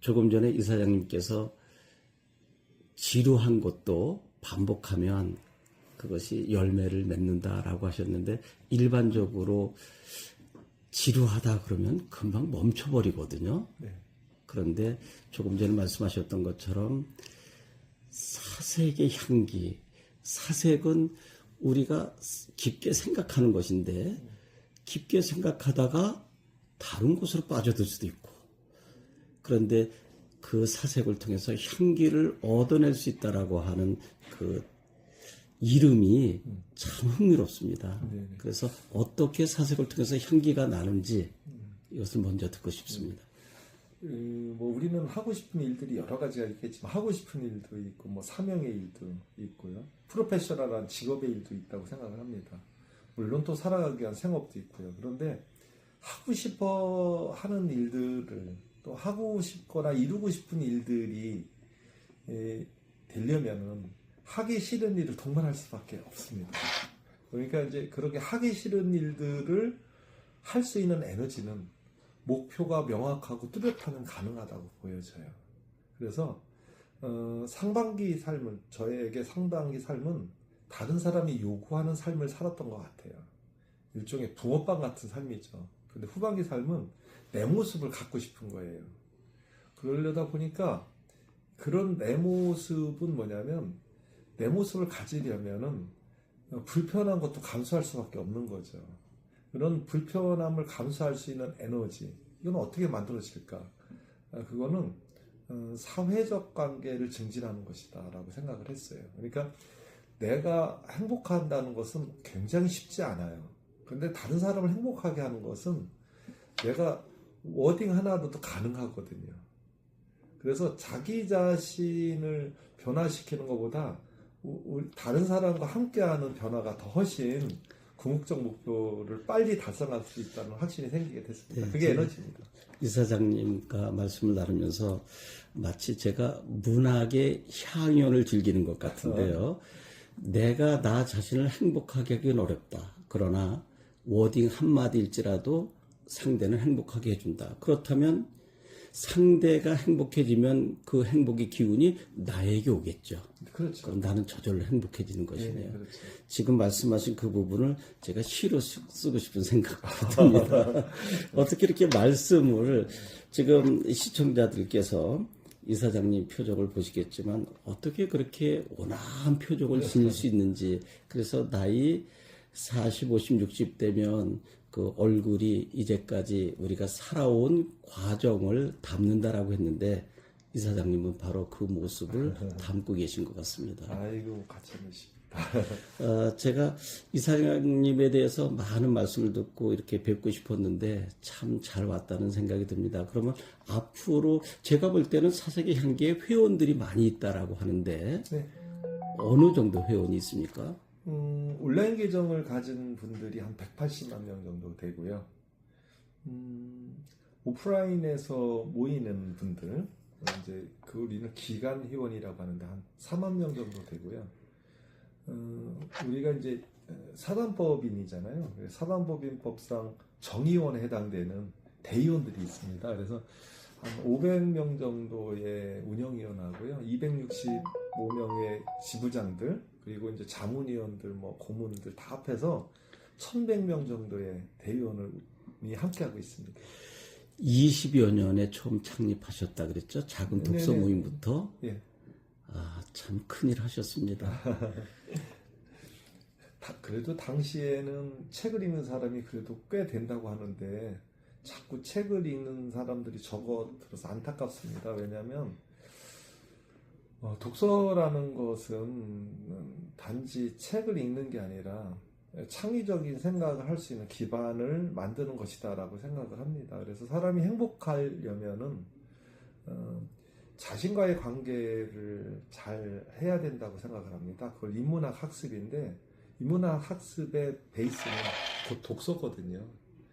조금 전에 이사장님께서 지루한 것도 반복하면 그것이 열매를 맺는다라고 하셨는데, 일반적으로 지루하다 그러면 금방 멈춰버리거든요. 네. 그런데 조금 전에 말씀하셨던 것처럼 사색의 향기, 사색은 우리가 깊게 생각하는 것인데, 깊게 생각하다가 다른 곳으로 빠져들 수도 있고, 그런데 그 사색을 통해서 향기를 얻어낼 수 있다라고 하는 그 이름이 참 흥미롭습니다. 네네. 그래서 어떻게 사색을 통해서 향기가 나는지 이것을 먼저 듣고 싶습니다. 뭐 우리는 하고 싶은 일들이 여러 가지가 있겠지만, 하고 싶은 일도 있고 뭐 사명의 일도 있고요, 프로페셔널한 직업의 일도 있다고 생각을 합니다. 물론 또 살아가기 위한 생업도 있고요. 그런데 하고 싶어 하는 일들을, 또 하고 싶거나 이루고 싶은 일들이 되려면은 하기 싫은 일을 동반할 수밖에 없습니다. 그러니까 이제 그렇게 하기 싫은 일들을 할 수 있는 에너지는 목표가 명확하고 뚜렷하면 가능하다고 보여져요. 그래서 상반기 삶은, 저에게 상반기 삶은 다른 사람이 요구하는 삶을 살았던 것 같아요. 일종의 붕어빵 같은 삶이죠. 근데 후반기 삶은 내 모습을 갖고 싶은 거예요. 그러려다 보니까 그런 내 모습은 뭐냐면, 내 모습을 가지려면은 불편한 것도 감수할 수밖에 없는 거죠. 그런 불편함을 감수할 수 있는 에너지, 이건 어떻게 만들어질까? 그거는 사회적 관계를 증진하는 것이다 라고 생각을 했어요. 그러니까 내가 행복한다는 것은 굉장히 쉽지 않아요. 그런데 다른 사람을 행복하게 하는 것은 내가 워딩 하나로도 가능하거든요. 그래서 자기 자신을 변화시키는 것보다 다른 사람과 함께하는 변화가 더 훨씬 궁극적 목표를 빨리 달성할 수 있다는 확신이 생기게 됐습니다. 네, 그게 에너지입니다. 이사장님과 말씀을 나누면서 마치 제가 문학의 향연을 즐기는 것 같은데요. 내가 나 자신을 행복하게 하기는 어렵다. 그러나 워딩 한마디일지라도 상대는 행복하게 해준다. 그렇다면 상대가 행복해지면 그 행복의 기운이 나에게 오겠죠. 그렇죠. 그럼 나는 저절로 행복해지는 것이네요. 네, 그렇죠. 지금 말씀하신 그 부분을 제가 시로 쓰고 싶은 생각이 듭니다. 어떻게 이렇게 말씀을, 지금 시청자들께서 이사장님 표정을 보시겠지만 어떻게 그렇게 온화한 표정을 지닐 수 있는지, 그래서 나이 40, 50, 60 되면 그 얼굴이 이제까지 우리가 살아온 과정을 담는다라고 했는데, 이사장님은 바로 그 모습을 담고 계신 것 같습니다. 아이고, 가짜이십니다. 제가 이사장님에 대해서 많은 말씀을 듣고 이렇게 뵙고 싶었는데 참 잘 왔다는 생각이 듭니다. 그러면 앞으로 제가 볼 때는 사색의 향기에 회원들이 많이 있다라고 하는데, 네. 어느 정도 회원이 있습니까? 온라인 계정을 가진 분들이 한 180만 명 정도 되고요. 오프라인에서 모이는 분들, 이제 그 우리는 기간 회원이라고 하는데 한 4만 명 정도 되고요. 우리가 이제 사단법인이잖아요. 사단법인법상 정의원에 해당되는 대의원들이 있습니다. 그래서 한 500명 정도의 운영위원하고요, 265명의 지부장들, 그리고 이제 자문위원들, 뭐 고문들 다 합해서 1,100명 정도의 대의원이 함께하고 있습니다. 20여 년에 처음 창립하셨다 그랬죠? 작은 독서 네네. 모임부터. 예. 참 큰일 하셨습니다. 그래도 당시에는 책을 읽는 사람이 그래도 꽤 된다고 하는데, 자꾸 책을 읽는 사람들이 적어들어서 안타깝습니다. 왜냐하면 독서라는 것은 단지 책을 읽는 게 아니라 창의적인 생각을 할 수 있는 기반을 만드는 것이다 라고 생각을 합니다. 그래서 사람이 행복하려면은 자신과의 관계를 잘 해야 된다고 생각을 합니다. 그걸 인문학 학습인데, 인문학 학습의 베이스는 곧 독서거든요.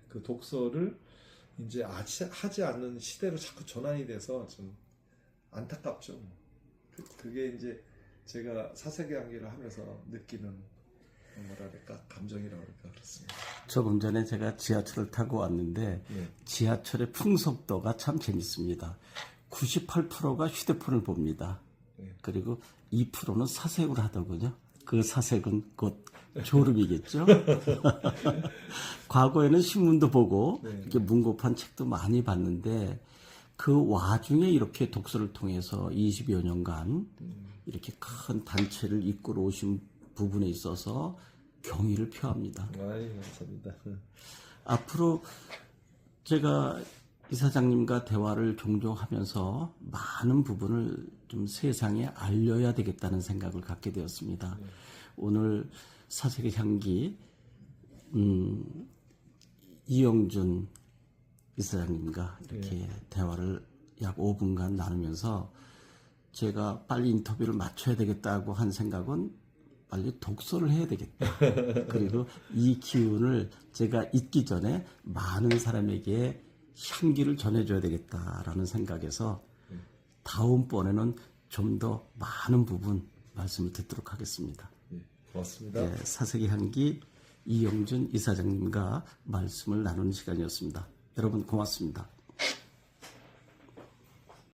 그 독서를 이제 하지 않는 시대로 자꾸 전환이 돼서 좀 안타깝죠. 그게 이제 제가 사색의 향기를 하면서 느끼는, 뭐랄까, 감정이라고 할까, 그렇습니다. 조금 전에 제가 지하철을 타고 왔는데 지하철의 풍속도가 참 재밌습니다. 98%가 휴대폰을 봅니다. 네. 그리고 2%는 사색을 하더군요. 그 사색은 곧 졸음이겠죠. 과거에는 신문도 보고 네. 이렇게 문고판 책도 많이 봤는데 그 와중에 이렇게 독서를 통해서 20여 년간 이렇게 큰 단체를 이끌어 오신 부분에 있어서 경의를 표합니다. 아이, 감사합니다. 앞으로 제가 이사장님과 대화를 종종 하면서 많은 부분을 좀 세상에 알려야 되겠다는 생각을 갖게 되었습니다. 오늘 사색의 향기 이영준 이사장님과 이렇게 대화를 약 5분간 나누면서 제가 빨리 인터뷰를 마쳐야 되겠다고 한 생각은 빨리 독서를 해야 되겠다. 그리고 이 기운을 제가 잊기 전에 많은 사람에게 향기를 전해줘야 되겠다라는 생각에서 다음번에는 좀 더 많은 부분 말씀을 듣도록 하겠습니다. 예, 고맙습니다. 네, 사색의 향기 이영준 이사장님과 말씀을 나누는 시간이었습니다. 여러분 고맙습니다.